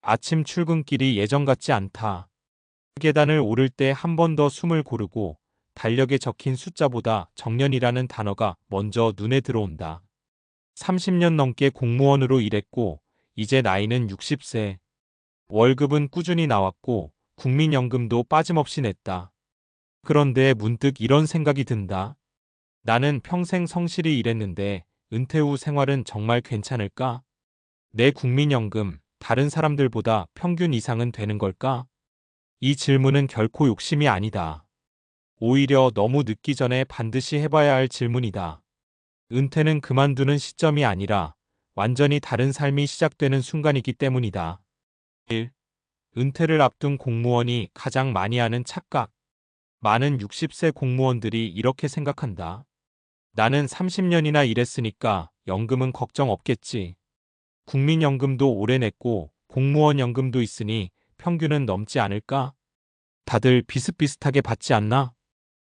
아침 출근길이 예전 같지 않다. 계단을 오를 때 한 번 더 숨을 고르고 달력에 적힌 숫자보다 정년이라는 단어가 먼저 눈에 들어온다. 30년 넘게 공무원으로 일했고 이제 나이는 60세. 월급은 꾸준히 나왔고 국민연금도 빠짐없이 냈다. 그런데 문득 이런 생각이 든다. 나는 평생 성실히 일했는데 은퇴 후 생활은 정말 괜찮을까? 내 국민연금 다른 사람들보다 평균 이상은 되는 걸까? 이 질문은 결코 욕심이 아니다. 오히려 너무 늦기 전에 반드시 해봐야 할 질문이다. 은퇴는 그만두는 시점이 아니라 완전히 다른 삶이 시작되는 순간이기 때문이다. 1. 은퇴를 앞둔 공무원이 가장 많이 하는 착각. 많은 60세 공무원들이 이렇게 생각한다. 나는 30년이나 일했으니까 연금은 걱정 없겠지. 국민연금도 오래 냈고 공무원 연금도 있으니 평균은 넘지 않을까? 다들 비슷비슷하게 받지 않나?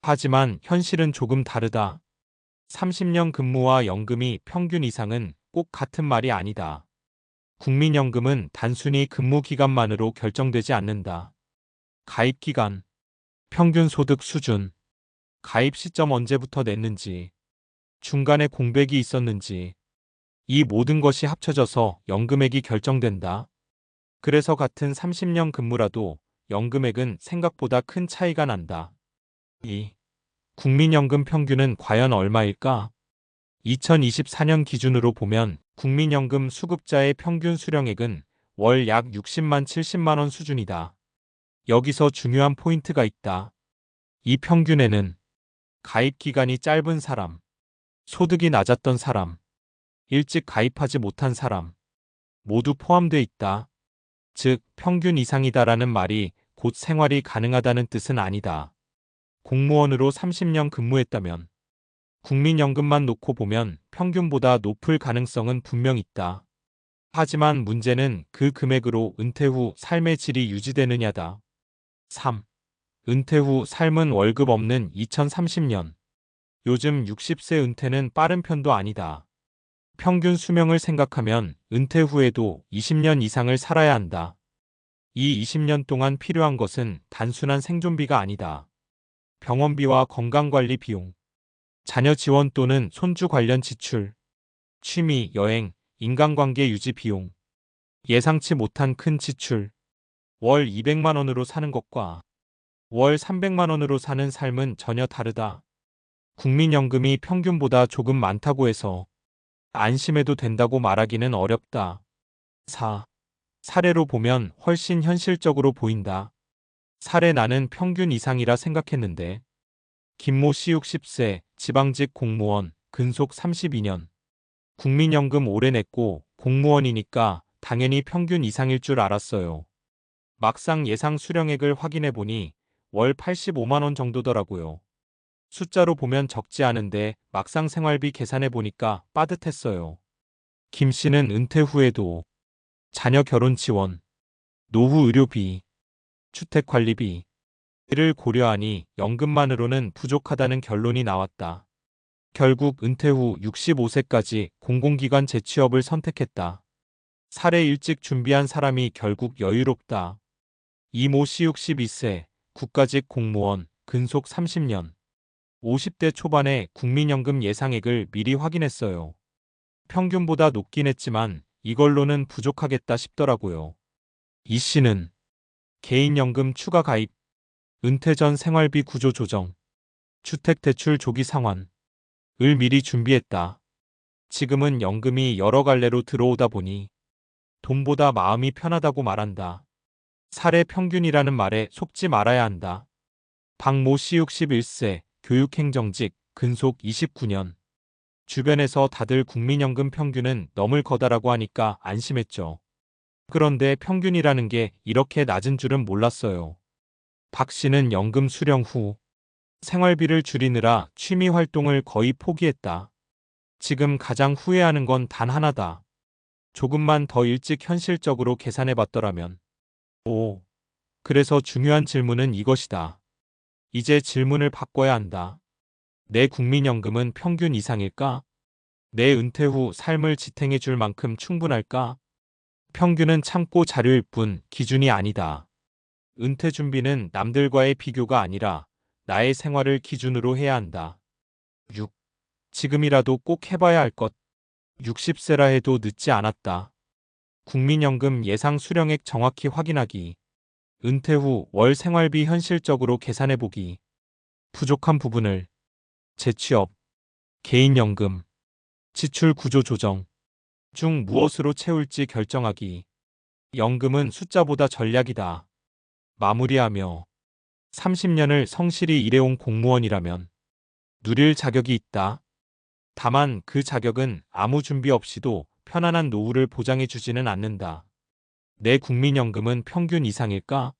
하지만 현실은 조금 다르다. 30년 근무와 연금이 평균 이상은 꼭 같은 말이 아니다. 국민연금은 단순히 근무 기간만으로 결정되지 않는다. 가입 기간, 평균 소득 수준, 가입 시점 언제부터 냈는지, 중간에 공백이 있었는지, 이 모든 것이 합쳐져서 연금액이 결정된다. 그래서 같은 30년 근무라도 연금액은 생각보다 큰 차이가 난다. 2. 국민연금 평균은 과연 얼마일까? 2024년 기준으로 보면 국민연금 수급자의 평균 수령액은 월 약 60만 70만 원 수준이다. 여기서 중요한 포인트가 있다. 이 평균에는 가입 기간이 짧은 사람, 소득이 낮았던 사람, 일찍 가입하지 못한 사람 모두 포함돼 있다. 즉, 평균 이상이다라는 말이 곧 생활이 가능하다는 뜻은 아니다. 공무원으로 30년 근무했다면 국민연금만 놓고 보면 평균보다 높을 가능성은 분명 있다. 하지만 문제는 그 금액으로 은퇴 후 삶의 질이 유지되느냐다. 3. 은퇴 후 삶은 월급 없는 2030년. 요즘 60세 은퇴는 빠른 편도 아니다. 평균 수명을 생각하면 은퇴 후에도 20년 이상을 살아야 한다. 이 20년 동안 필요한 것은 단순한 생존비가 아니다. 병원비와 건강관리 비용, 자녀 지원 또는 손주 관련 지출, 취미, 여행, 인간관계 유지 비용, 예상치 못한 큰 지출, 월 200만 원으로 사는 것과 월 300만 원으로 사는 삶은 전혀 다르다. 국민연금이 평균보다 조금 많다고 해서 안심해도 된다고 말하기는 어렵다. 4. 사례로 보면 훨씬 현실적으로 보인다. 사례 나는 평균 이상이라 생각했는데 김모 씨 60세, 지방직 공무원, 근속 32년. 국민연금 오래 냈고 공무원이니까 당연히 평균 이상일 줄 알았어요. 막상 예상 수령액을 확인해 보니 월 85만 원 정도더라고요. 숫자로 보면 적지 않은데 막상 생활비 계산해 보니까 빠듯했어요. 김 씨는 은퇴 후에도 자녀 결혼 지원, 노후 의료비, 주택관리비, 를 고려하니 연금만으로는 부족하다는 결론이 나왔다. 결국 은퇴 후 65세까지 공공기관 재취업을 선택했다. 사례 일찍 준비한 사람이 결국 여유롭다. 이모 씨 62세, 국가직 공무원, 근속 30년. 50대 초반에 국민연금 예상액을 미리 확인했어요. 평균보다 높긴 했지만 이걸로는 부족하겠다 싶더라고요. 이 씨는 개인연금 추가 가입, 은퇴 전 생활비 구조 조정, 주택대출 조기 상환을 미리 준비했다. 지금은 연금이 여러 갈래로 들어오다 보니 돈보다 마음이 편하다고 말한다. 사례 평균이라는 말에 속지 말아야 한다. 박모 씨 61세, 교육행정직, 근속 29년. 주변에서 다들 국민연금 평균은 넘을 거다라고 하니까 안심했죠. 그런데 평균이라는 게 이렇게 낮은 줄은 몰랐어요. 박 씨는 연금 수령 후 생활비를 줄이느라 취미 활동을 거의 포기했다. 지금 가장 후회하는 건 단 하나다. 조금만 더 일찍 현실적으로 계산해 봤더라면. 오, 그래서 중요한 질문은 이것이다. 이제 질문을 바꿔야 한다. 내 국민연금은 평균 이상일까? 내 은퇴 후 삶을 지탱해 줄 만큼 충분할까? 평균은 참고 자료일 뿐 기준이 아니다. 은퇴 준비는 남들과의 비교가 아니라 나의 생활을 기준으로 해야 한다. 6. 지금이라도 꼭 해봐야 할 것. 60세라 해도 늦지 않았다. 국민연금 예상 수령액 정확히 확인하기. 은퇴 후 월 생활비 현실적으로 계산해보기. 부족한 부분을 재취업, 개인연금, 지출 구조 조정 중 무엇으로 채울지 결정하기. 연금은 숫자보다 전략이다. 마무리하며 30년을 성실히 일해온 공무원이라면 누릴 자격이 있다. 다만 그 자격은 아무 준비 없이도 편안한 노후를 보장해주지는 않는다. 내 국민연금은 평균 이상일까?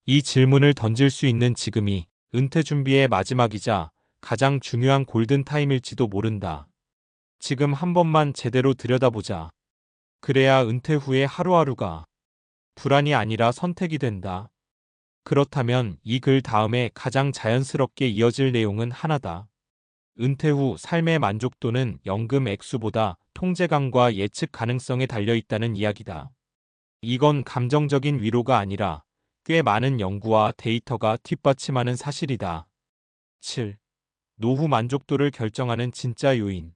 이 질문을 던질 수 있는 지금이 은퇴 준비의 마지막이자 가장 중요한 골든타임일지도 모른다. 지금 한 번만 제대로 들여다보자. 그래야 은퇴 후의 하루하루가 불안이 아니라 선택이 된다. 그렇다면 이 글 다음에 가장 자연스럽게 이어질 내용은 하나다. 은퇴 후 삶의 만족도는 연금 액수보다 통제감과 예측 가능성에 달려 있다는 이야기다. 이건 감정적인 위로가 아니라 꽤 많은 연구와 데이터가 뒷받침하는 사실이다. 7. 노후 만족도를 결정하는 진짜 요인.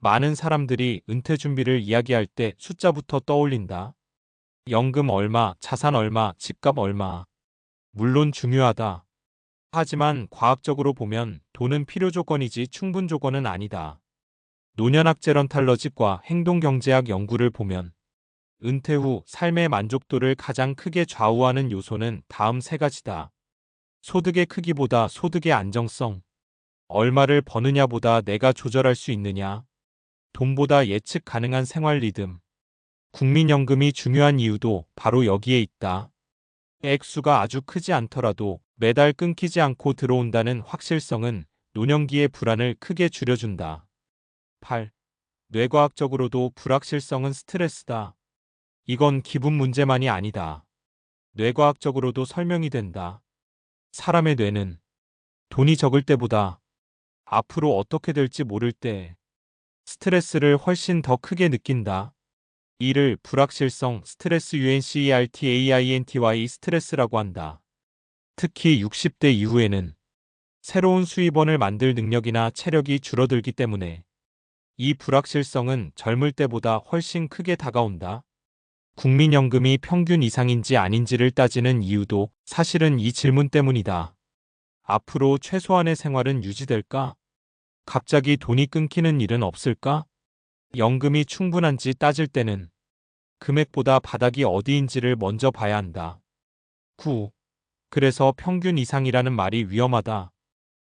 많은 사람들이 은퇴 준비를 이야기할 때 숫자부터 떠올린다. 연금 얼마, 자산 얼마, 집값 얼마. 물론 중요하다. 하지만 과학적으로 보면 돈은 필요 조건이지 충분 조건은 아니다. 노년학 제런탈러집과 행동경제학 연구를 보면 은퇴 후 삶의 만족도를 가장 크게 좌우하는 요소는 다음 세 가지다. 소득의 크기보다 소득의 안정성. 얼마를 버느냐보다 내가 조절할 수 있느냐. 돈보다 예측 가능한 생활 리듬. 국민연금이 중요한 이유도 바로 여기에 있다. 액수가 아주 크지 않더라도 매달 끊기지 않고 들어온다는 확실성은 노년기의 불안을 크게 줄여준다. 8. 뇌과학적으로도 불확실성은 스트레스다. 이건 기분 문제만이 아니다. 뇌과학적으로도 설명이 된다. 사람의 뇌는 돈이 적을 때보다 앞으로 어떻게 될지 모를 때 스트레스를 훨씬 더 크게 느낀다. 이를 불확실성 스트레스 UNCERTAINTY 스트레스라고 한다. 특히 60대 이후에는 새로운 수입원을 만들 능력이나 체력이 줄어들기 때문에 이 불확실성은 젊을 때보다 훨씬 크게 다가온다. 국민연금이 평균 이상인지 아닌지를 따지는 이유도 사실은 이 질문 때문이다. 앞으로 최소한의 생활은 유지될까? 갑자기 돈이 끊기는 일은 없을까? 연금이 충분한지 따질 때는 금액보다 바닥이 어디인지를 먼저 봐야 한다. 9. 그래서 평균 이상이라는 말이 위험하다.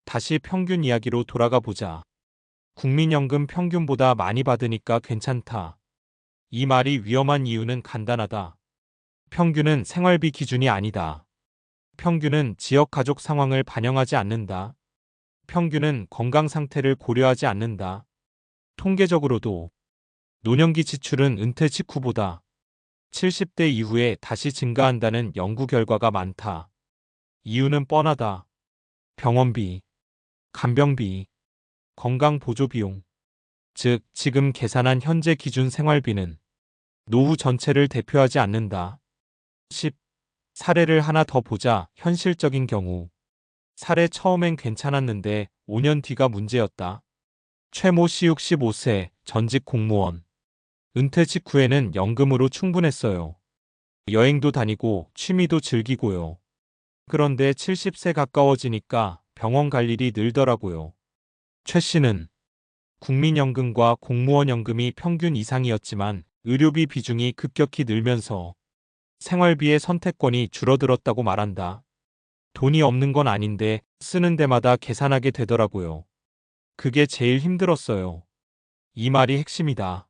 다시 평균 이야기로 돌아가 보자. 국민연금 평균보다 많이 받으니까 괜찮다. 이 말이 위험한 이유는 간단하다. 평균은 생활비 기준이 아니다. 평균은 지역 가족 상황을 반영하지 않는다. 평균은 건강 상태를 고려하지 않는다. 통계적으로도 노년기 지출은 은퇴 직후보다 70대 이후에 다시 증가한다는 연구 결과가 많다. 이유는 뻔하다. 병원비, 간병비, 건강보조비용, 즉 지금 계산한 현재 기준 생활비는 노후 전체를 대표하지 않는다. 10. 사례를 하나 더 보자. 현실적인 경우. 사례 처음엔 괜찮았는데 5년 뒤가 문제였다. 최모 씨 65세, 전직 공무원. 은퇴 직후에는 연금으로 충분했어요. 여행도 다니고 취미도 즐기고요. 그런데 70세 가까워지니까 병원 갈 일이 늘더라고요. 최 씨는 국민연금과 공무원연금이 평균 이상이었지만 의료비 비중이 급격히 늘면서 생활비의 선택권이 줄어들었다고 말한다. 돈이 없는 건 아닌데 쓰는 데마다 계산하게 되더라고요. 그게 제일 힘들었어요. 이 말이 핵심이다.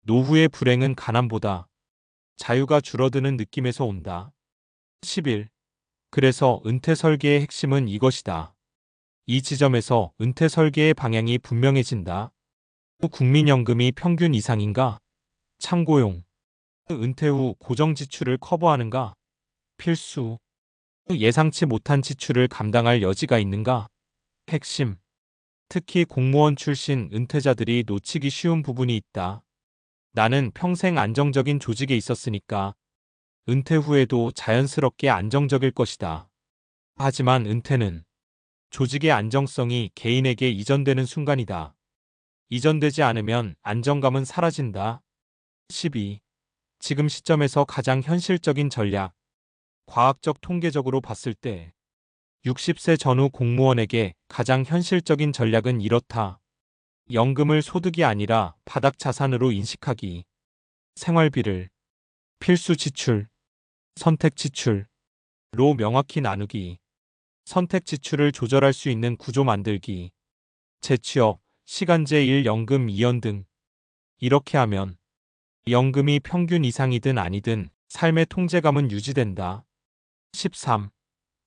노후의 불행은 가난보다 자유가 줄어드는 느낌에서 온다. 11. 그래서 은퇴 설계의 핵심은 이것이다. 이 지점에서 은퇴 설계의 방향이 분명해진다. 국민연금이 평균 이상인가? 참고용. 은퇴 후 고정 지출을 커버하는가? 필수. 예상치 못한 지출을 감당할 여지가 있는가? 핵심. 특히 공무원 출신 은퇴자들이 놓치기 쉬운 부분이 있다. 나는 평생 안정적인 조직에 있었으니까 은퇴 후에도 자연스럽게 안정적일 것이다. 하지만 은퇴는 조직의 안정성이 개인에게 이전되는 순간이다. 이전되지 않으면 안정감은 사라진다. 12. 지금 시점에서 가장 현실적인 전략. 과학적 통계적으로 봤을 때 60세 전후 공무원에게 가장 현실적인 전략은 이렇다. 연금을 소득이 아니라 바닥 자산으로 인식하기. 생활비를 필수 지출, 선택 지출로 명확히 나누기. 선택 지출을 조절할 수 있는 구조 만들기. 재취업, 시간제 일 연금 이연 등. 이렇게 하면 연금이 평균 이상이든 아니든 삶의 통제감은 유지된다. 13.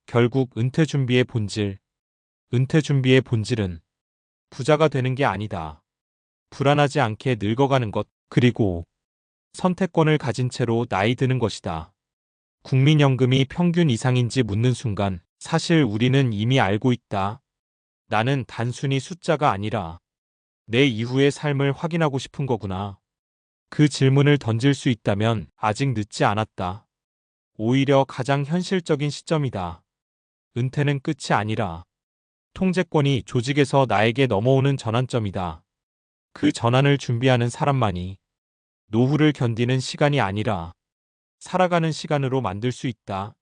결국 은퇴 준비의 본질. 은퇴 준비의 본질은 부자가 되는 게 아니다. 불안하지 않게 늙어가는 것, 그리고 선택권을 가진 채로 나이 드는 것이다. 국민연금이 평균 이상인지 묻는 순간 사실 우리는 이미 알고 있다. 나는 단순히 숫자가 아니라 내 이후의 삶을 확인하고 싶은 거구나. 그 질문을 던질 수 있다면 아직 늦지 않았다. 오히려 가장 현실적인 시점이다. 은퇴는 끝이 아니라 통제권이 조직에서 나에게 넘어오는 전환점이다. 그 전환을 준비하는 사람만이 노후를 견디는 시간이 아니라 살아가는 시간으로 만들 수 있다.